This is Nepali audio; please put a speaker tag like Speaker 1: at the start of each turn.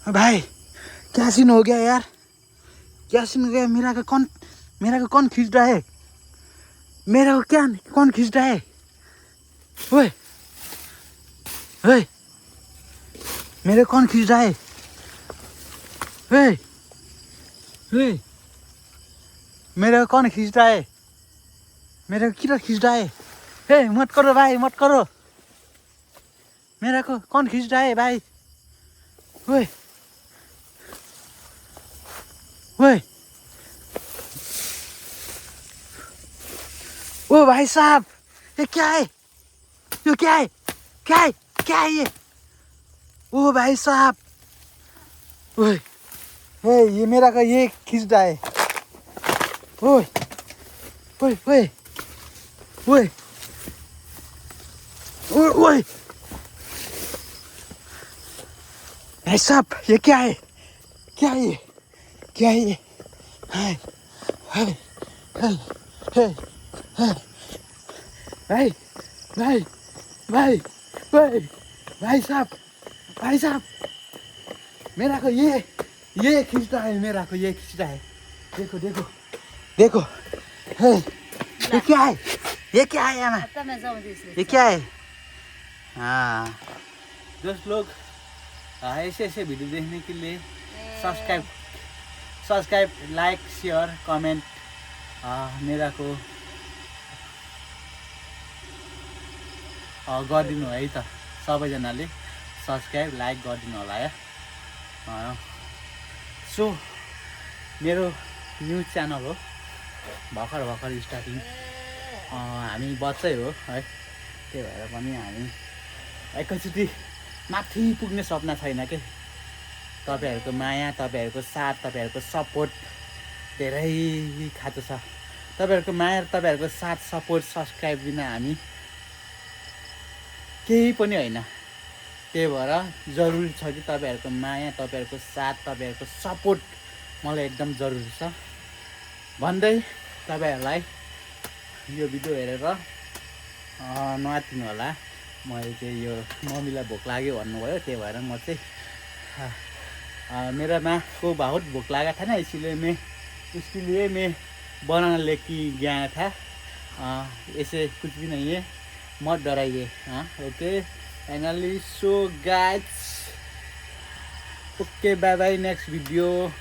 Speaker 1: भाई क्या सीन हो गया यार, क्या सीन हो गया? मेरा को कौन खींच रहा है? मेरा को क्या कौन खींच रहा है? ओए ओए, मेरे कौन खींच रहा है? ओए ओए, मेरे को कौन खींच रहा है? मेरे को किधर खींच रहा है? हे मत करो भाई, मत करो। मेरे को कौन खींच रहा है भाई? ओए ओए, ओ भाई साहब, ये क्या है? ये क्या है? क्या है? क्या है ये? ओ भाई साहब, ओए ओए, ये मेरा का ये खींच रहा है। ओए ओए ओए ओए ओए ओए, भाई साहब ये क्या है? क्या है ये? क्या है ये? हाय हाय हाय हाय हाय, भाई भाई भाई भाई, भाई साहब, भाई साहब, मेरा को ये खींचता है, मेरा को ये खींचता है। देखो देखो देखो, हे ये क्या है? ये क्या है यार? ये क्या है? हाँ दोस्त लोग, ऐसे ऐसे वीडियो देखने के लिए सब्सक्राइब लाइक शेयर कमेंट मेरा को गरिदिनु है त। सबैजनाले सब्सक्राइब लाइक गरिदिनु होला है। सो मेरो न्युज च्यानल हो, भर्खर स्टार्टिङ। हामी बच्चै हो है, त्यही भएर पनि हामी एकैचोटि माथि पुग्ने सपना छैन के। तपाईँहरूको माया, तपाईँहरूको साथ, तपाईँहरूको सपोर्ट धेरै खाँचो छ। तपाईँहरूको माया, तपाईँहरूको साथ सपोर्ट सब्सक्राइब बिना हामी केही पनि होइन। त्यही भएर जरुरी छ कि तपाईँहरूको माया, तपाईँहरूको साथ, तपाईँहरूको सपोर्ट मलाई एकदम जरुरी छ भन्दै तपाईँहरूलाई यो भिडियो हेरेर नआत्तिनु होला। मैले चाहिँ यो मम्मीलाई भोक लाग्यो भन्नुभयो, त्यही भएर म चाहिँ मेरा माँ को बहुत भूख लगा था ना, इसीलिए मैं उसके लिए मैं बनाना लेके गया था। ऐसे कुछ भी नहीं है, मत डराइए। हाँ okay finally, so guys, okay bye bye, next video.